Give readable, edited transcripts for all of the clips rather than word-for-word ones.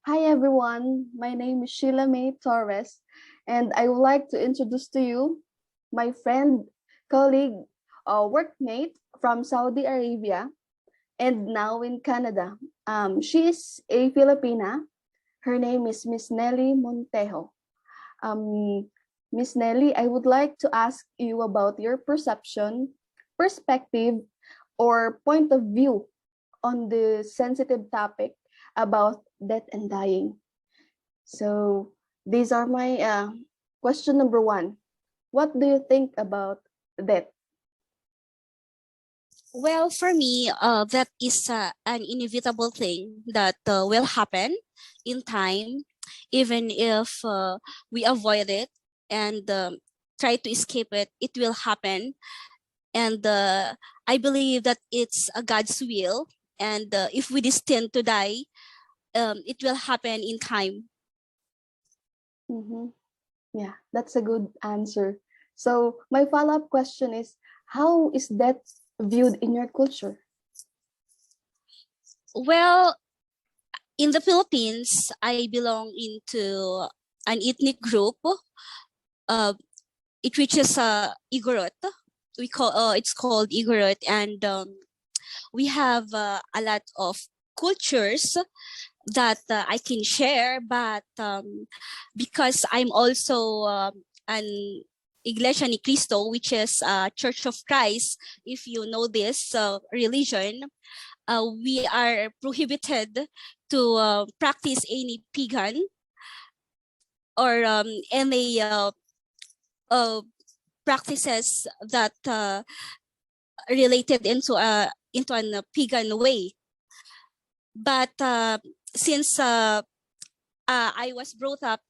Hi everyone, my name is Sheila May Torres, and I would like to introduce to you my friend, colleague, workmate from Saudi Arabia and now in Canada. She is a Filipina. Her name is Miss Nelly Montejo. Um, Miss Nelly, I would like to ask you about your perception, perspective, or point of view on the sensitive topic about death and dying. So these are my question number one. What do you think about death? Well, for me, that is an inevitable thing that will happen in time, even if we avoid it and try to escape it, it will happen. And I believe that it's a God's will. And if we destined to die, it will happen in time. Mm-hmm. Yeah, that's a good answer. So my follow-up question is, how is death viewed in your culture? Well, in the Philippines, I belong into an ethnic group. Uh, it reaches Igorot. It's called Igorot, and we have a lot of cultures that I can share. But because I'm also an Iglesia ni Cristo, which is Church of Christ, if you know this religion, we are prohibited to practice any pagan or any uh, practices that related into an pagan way. But since I was brought up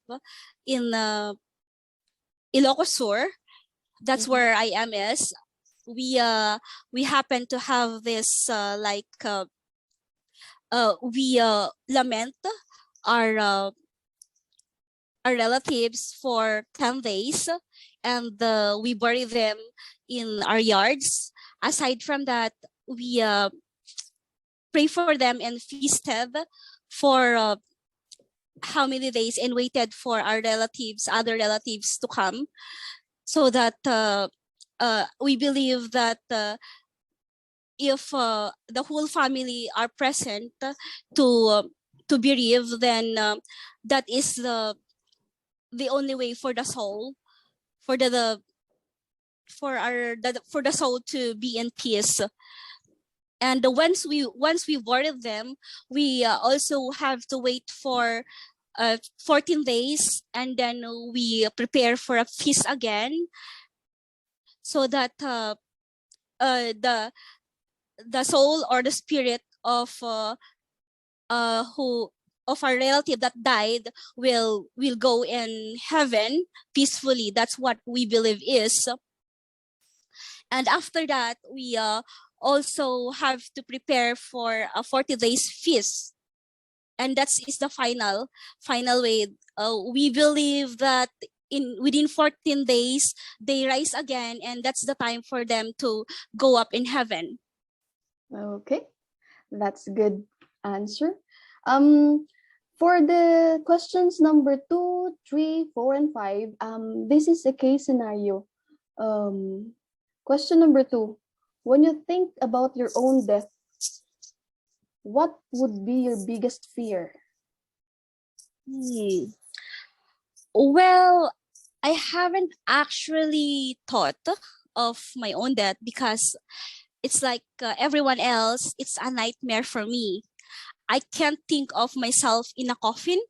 in Ilocos Sur, that's Mhm. where I am is. We happen to have this we lament our uh, our relatives for 10 days, and we bury them in our yards. Aside from that, we pray for them and feasted for how many days and waited for our relatives, other relatives to come, so that we believe that if the whole family are present to to bereave, then that is the only way for the soul, for the for the soul to be in peace. And once we boarded them, we also have to wait for 14 days, and then we prepare for a feast again, so that the soul or the spirit who of our relative that died will go in heaven peacefully. That's what we believe is. And after that, we also have to prepare for a 40 days feast, and that is the final way. We believe that in within 14 days they rise again, and that's the time for them to go up in heaven. Okay, that's a good answer. Um, for the questions number 2, 3, 4, and 5, this is a case scenario. Um, Question number 2, when you think about your own death, what would be your biggest fear? Hmm. Well, I haven't actually thought of my own death, because it's like everyone else, it's a nightmare for me. I can't think of myself in a coffin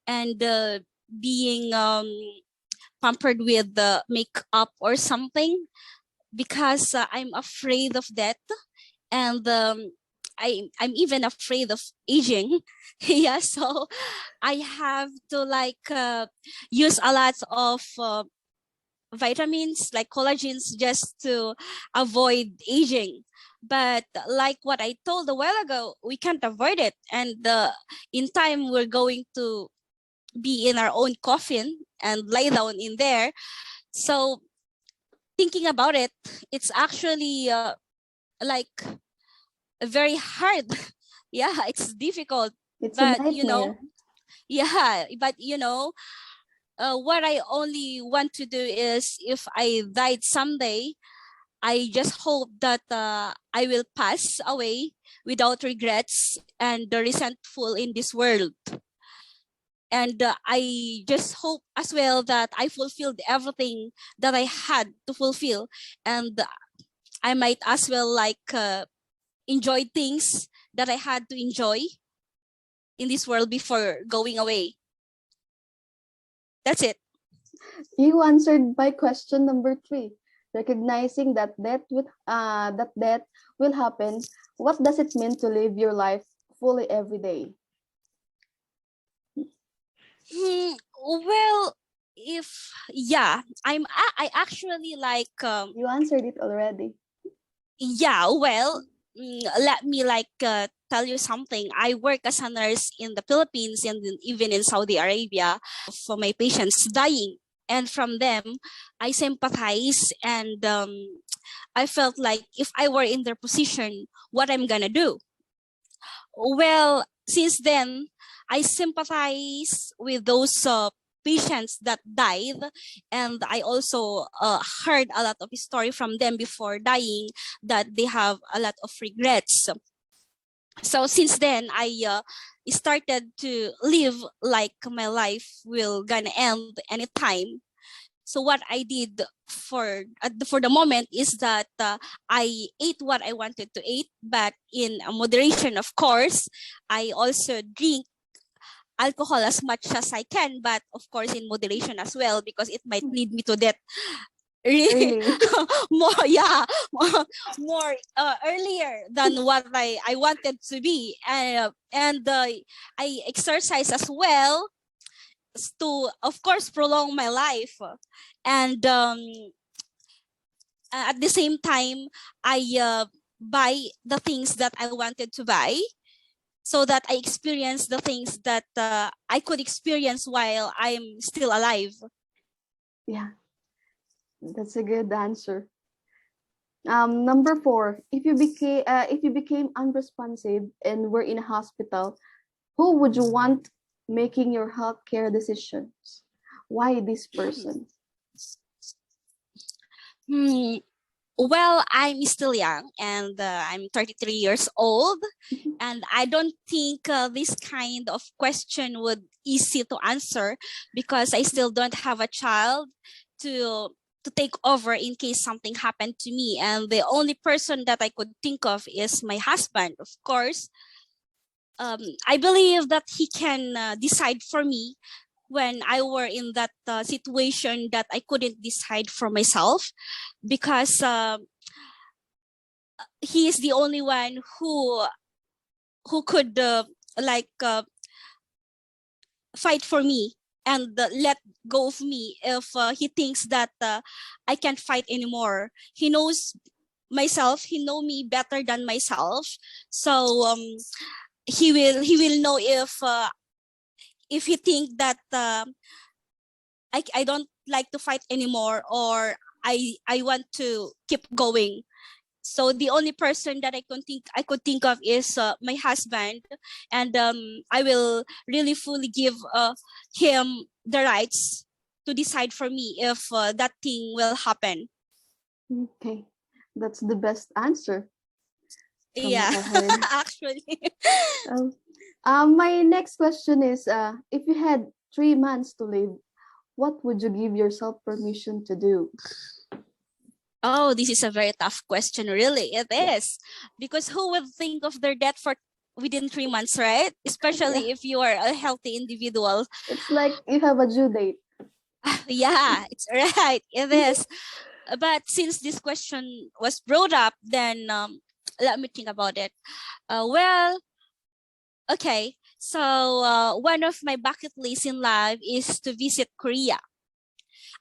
and being pampered with the makeup or something, because I'm afraid of death, and I'm even afraid of aging. Yeah, so I have to use a lot of vitamins like collagens just to avoid aging. But like what I told a while ago, we can't avoid it, and in time we're going to be in our own coffin and lie down in there. So thinking about it, it's actually like very hard. Yeah, it's difficult, It's a but you know, nightmare. Yeah, but what I only want to do is if I died someday, I just hope that I will pass away without regrets and resentful in this world. And I just hope as well that I fulfilled everything that I had to fulfill. And I might as well enjoy things that I had to enjoy in this world before going away. That's it. You answered by question number 3. Recognizing that death will happen. What does it mean to live your life fully every day? Well, if yeah, I actually You answered it already. yeah, well, let me tell you something. I work as a nurse in the Philippines and even in Saudi Arabia for my patients dying. And from them, I sympathize and I felt like if I were in their position, what I'm gonna do. Well, since then, I sympathize with those patients that died, and I also heard a lot of story from them before dying that they have a lot of regrets. So since then, I started to live like my life will gonna end anytime. So what I did for the moment is that I ate what I wanted to eat, but in moderation, of course. I also drink alcohol as much as I can, but of course in moderation as well because it might lead me to death really Early. more yeah more earlier than what I wanted to be and I exercise as well to of course prolong my life and at the same time I buy the things that I wanted to buy so that I experience the things that I could experience while I'm still alive. Yeah, that's a good answer. Number 4, if you became unresponsive and were in a hospital, who would you want making your healthcare decisions? Why this person? Hmm. Well, I'm still young and I'm 33 years old. And I don't think this kind of question would easy to answer because I still don't have a child to to take over in case something happened to me. And the only person that I could think of is my husband, of course. I believe that he can decide for me when I were in that situation that I couldn't decide for myself because he is the only one who could like uh, fight for me and let go of me if he thinks that I can't fight anymore. He knows myself. He know me better than myself. So he will know if he think that I don't like to fight anymore or I want to keep going. So the only person that I could think of is my husband, and I will really fully give him the rights to decide for me if that thing will happen. Okay, that's the best answer from Yeah, what I heard. actually. Um, my next question is, if you had 3 months to live, what would you give yourself permission to do? Oh, this is a very tough question. Really, it Yeah, is because who would think of their death for within 3 months, right? yeah. Especially if you are a healthy individual. It's like you have a due date. Yeah, it's right. It is. But since this question was brought up, then let me think about it. Well, okay. So one of my bucket lists in life is to visit Korea.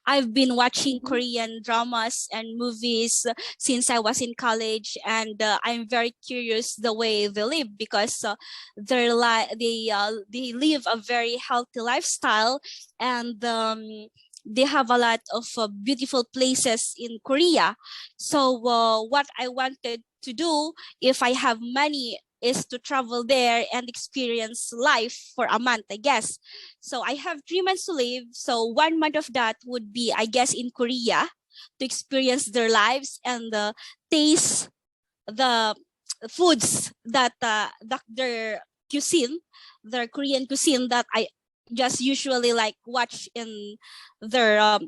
I've been watching Mhm. Korean dramas and movies since I was in college, and I'm very curious the way they live because they live a very healthy lifestyle, and they have a lot of beautiful places in Korea. So what I wanted to do if I have money is to travel there and experience life for a month, I guess. So I have 3 months to live. So 1 month of that would be, I guess, in Korea to experience their lives and taste the foods that their cuisine, their Korean cuisine that I just usually like watch in their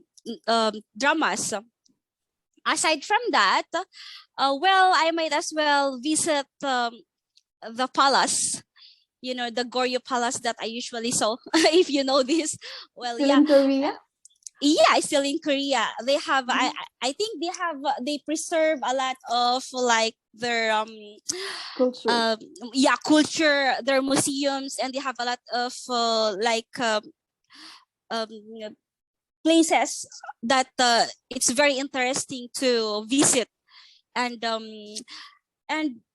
dramas. Aside from that, well, I might as well visit the palace. You know, the Goryeo Palace that I usually saw. If you know this, well, Still yeah, in Korea? yeah, still in Korea. They have, Mhm. I think they have, they preserve a lot of like their Culture. um yeah, culture, their museums, and they have a lot of um places that it's very interesting to visit. And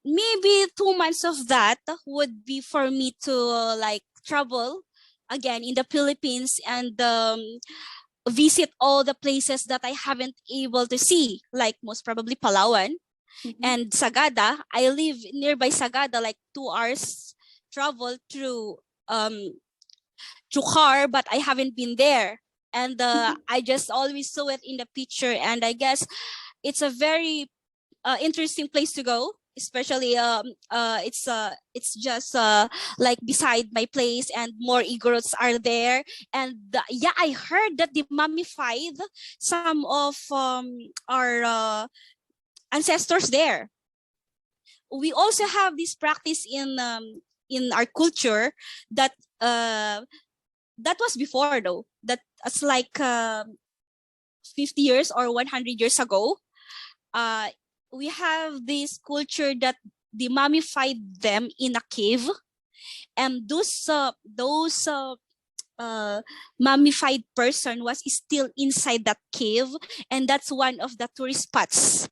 maybe 2 months of that would be for me to like travel again in the Philippines and visit all the places that I haven't able to see, like most probably Palawan Mhm. and Sagada. I live nearby Sagada, like 2 hours travel um through car, but I haven't been there. And I just always saw it in the picture, and I guess it's a very interesting place to go. Especially it's just like beside my place, and more igorots are there. And yeah, I heard that they mummified some of our ancestors there. We also have this practice in our culture that uh that was before though, that it's like 50 years or 100 years ago. uh we have this culture that they mummified them in a cave, and those mummified person was still inside that cave, and that's one of the tourist spots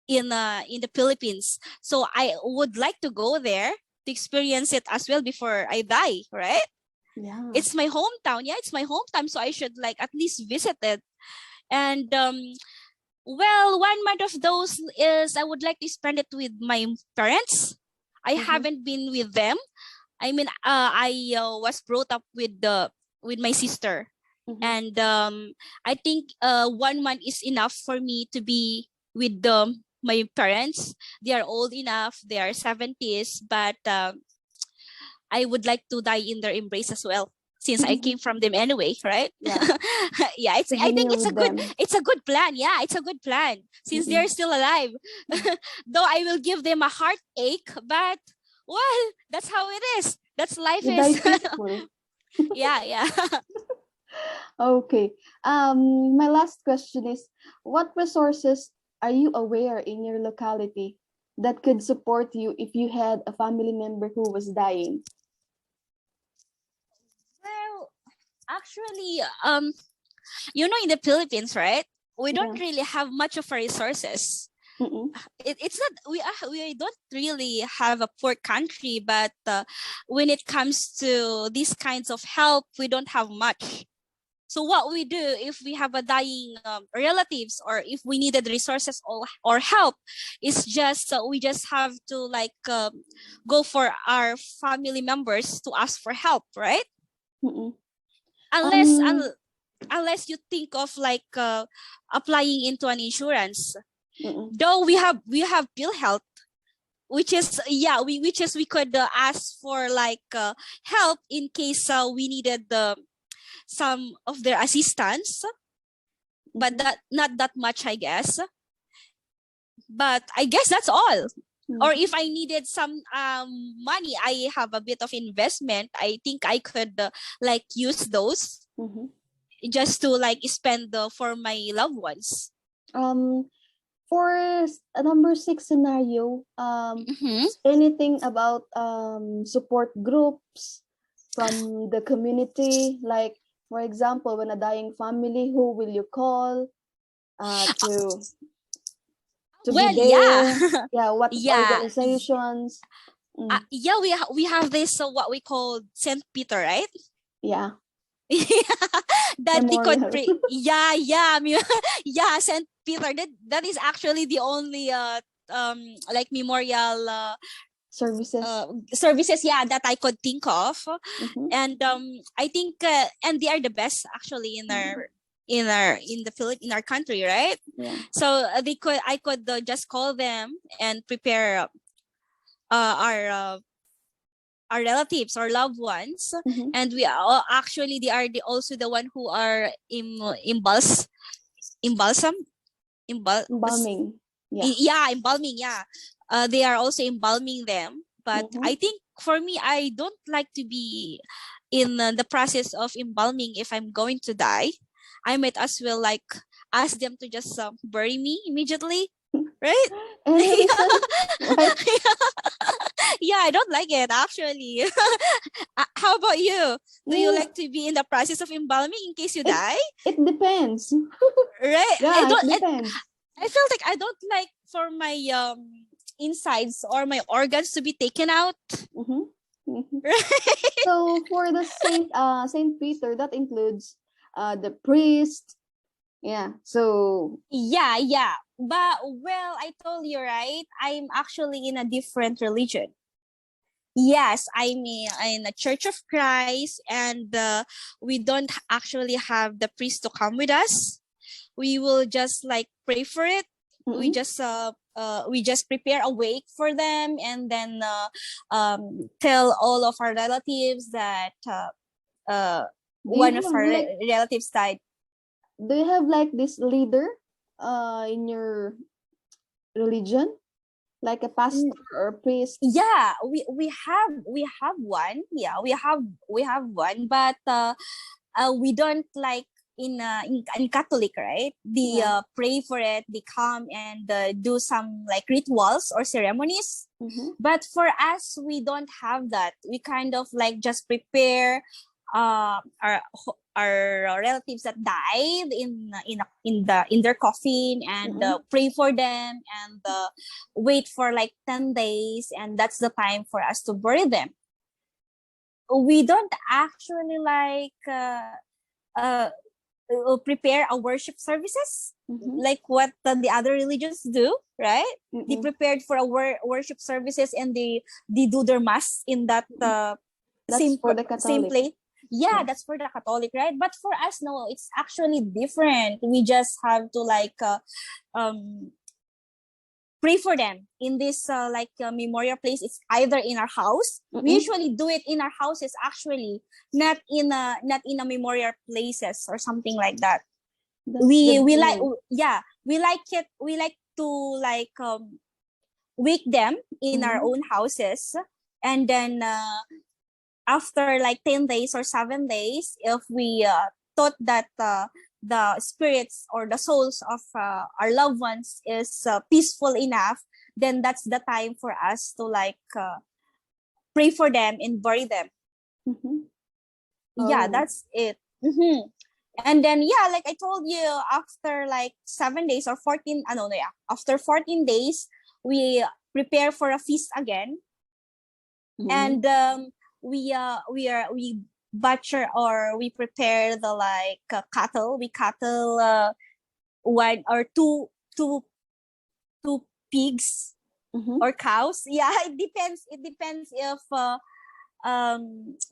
in the Philippines. So I would like to go there to experience it as well before I die, right? Yeah. It's my hometown. Yeah, it's my hometown, so I should like at least visit it. And well, 1 month of those is I would like to spend it with my parents. I Mhm. haven't been with them. I mean, I was brought up with my sister, Mhm. and I think 1 month is enough for me to be with my parents. They are old enough; they are 70s, but I would like to die in their embrace as well, since I came from them anyway, right? Yeah. Yeah, it's, I think Souvenir with them. it's a good plan. Yeah, it's a good plan since Mm-mm. they're still alive. Mm. Though I will give them a heartache, but well, that's how it is. That's life You die is. peaceful. Yeah, yeah. Okay. My last question is, what resources are you aware in your locality that could support you if you had a family member who was dying? Well, actually, in the Philippines, right? We Yeah. don't really have much of our resources. Mm-mm. It's not, we don't really have a poor country, but when it comes to these kinds of help, we don't have much. So what we do if we have a dying relatives, or if we needed resources or help, is just we just have to like go for our family members to ask for help, right? Mm-mm. unless Um, un- Unless you think of like applying into an insurance. mm-mm. Though we have bill health, which is, yeah, we could ask for like help in case we needed some of their assistance, but Mhm. that not that much, I guess. But I guess that's all. Or Mhm. if I needed some money, I have a bit of investment, I think I could like use those Mhm. just to like spend for my loved ones. Um, for a number six scenario, Mm-hmm. anything about support groups from the community, like for example, when a dying family, who will you call to be Well, yeah. there? Yeah, what Yeah. organizations? Mm, Yeah, we have this what we call Saint Peter, right? yeah, That they could memorial. pray. Yeah, yeah, yeah, Saint Peter. That is actually the only like memorial services. services, yeah, that I could think of. Mm-hmm. And I think and they are the best actually in our in our country, right? Yeah. So I could just call them and prepare our relatives or loved ones, Mm-hmm. and we are actually they are also the one who are embalsam embal Embalming. Yeah. yeah, embalming, yeah. They are also embalming them, but Mm-hmm. I think for me, I don't like to be in the process of embalming. If I'm going to die, I might as well like ask them to just bury me immediately, right? Any reason? Why? Yeah, I don't like it actually. How about you? Do you Mm, like to be in the process of embalming in case you it die? it depends. Right? Yeah, it depends. I feel like I don't like for my insides or my organs to be taken out. Mm-hmm. Mm-hmm. Right? So for the Saint Peter, that includes the priest. Yeah. So Yeah, yeah. But well, I told you, right? I'm actually in a different religion. Yes, I'm in a Church of Christ, and we don't actually have the priest to come with us. We will just like pray for it. mm-hmm. We just prepare a wake for them, and then tell all of our relatives that uh, Do you one of have our like relatives died. this leader in your religion, like a Mm, pastor or a priest? yeah, we have one. Yeah, we have one, but we don't like in Catholic, right? They Yeah. pray for it. They come and do some like rituals or ceremonies. Mm-hmm. But for us, we don't have that. We kind of like just prepare uh, our our relatives that died in their coffin, and Mm-hmm. pray for them, and wait for like 10 days, and that's the time for us to bury them. We don't actually like uh, prepare a worship services Mm-hmm. like what the other religions do, right? They Mm-mm. prepared for a worship services, and they do their mass in that That's same for the same Catholic. place. Yeah, Yeah. that's for the Catholic, right? But for us, no, it's actually different. We just have to like um pray for them in this memorial place. It's either in our house. We Mm-mm. usually do it in our houses actually, not in a memorial places or something like that. That's we good we to like know. yeah, we like it. We like to like wake them in our Mm-hmm. own houses, and then after like 10 days or 7 days, if we thought that the spirits or the souls of our loved ones is peaceful enough, then that's the time for us to like pray for them and bury them. Mm-hmm. Yeah, Oh. that's it. And then yeah, like I told you, after like 7 days or 14, no, yeah, after 14 days, we prepare for a feast again. Mm-hmm. And we butcher or we prepare the like cattle. We cattle one or two pigs Mm-hmm. or cows. Yeah, it depends if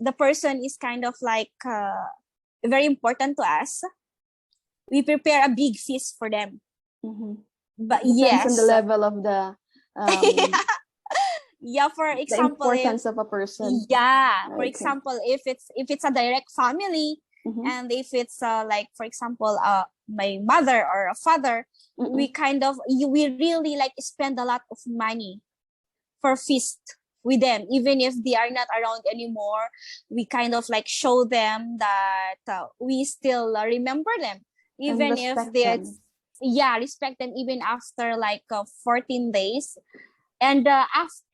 the person is kind of like very important to us. We prepare a big feast for them. Mm-hmm. But It depends on the yes. level of the um Yeah, for the example, if importance of a person. yeah, for Okay. example, if it's a direct family, Mm-hmm. and if it's like for example my mother or a father, we Mm-mm. kind of we really like spend a lot of money for feast with them, even if they are not around anymore. We kind of like show them that we still remember them, And even if respect they them. yeah, respect them even after like 14 days. And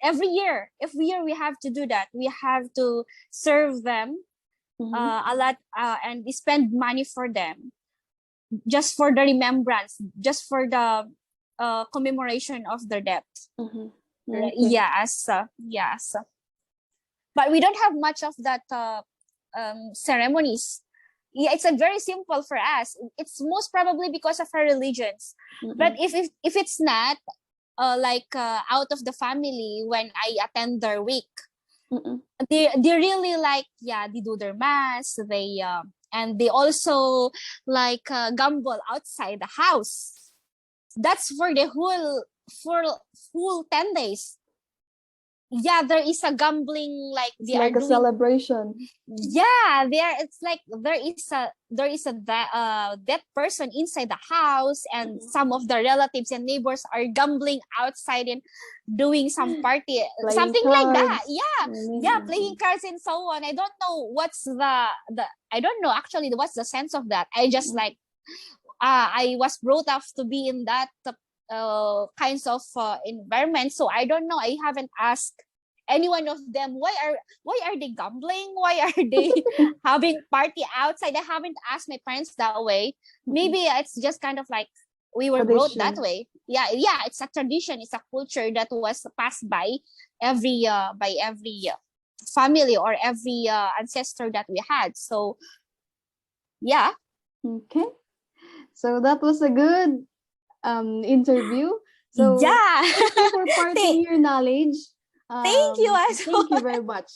every year we have to do that. We have to serve them Mm-hmm. a lot, and we spend money for them, just for the remembrance, just for the commemoration of their death. Mm-hmm. Right? Okay. Yes, but we don't have much of that ceremonies. Yeah, it's a very simple for us. It's most probably because of our religions. But Mm-mm. if it's not, out of the family when I attend their wake. Mm-mm. They really like, yeah, they do their mass, they and they also gamble outside the house. That's for the full 10 days. Yeah, there is a gambling, like It's they are like a doing. celebration. Yeah, it's like that person inside the house, and some of the relatives and neighbors are gambling outside and doing some party, Playing something like that. cards. Yeah, yeah, playing Amazing. cards and so on. I don't know what's the I don't know actually what's the sense of that. I just like I was brought up to be in that kinds of environment, so I don't know. I haven't asked any one of them why are they gambling, why are they having party outside. I haven't asked my parents that way. Maybe it's just kind of like we were brought that Tradition. way. Yeah, it's a tradition, it's a culture that was passed by every family or every ancestor that we had. So yeah. Okay. So that was a good interview. So Yeah. thank you for parting Thank your knowledge. you as Thank you well. very much.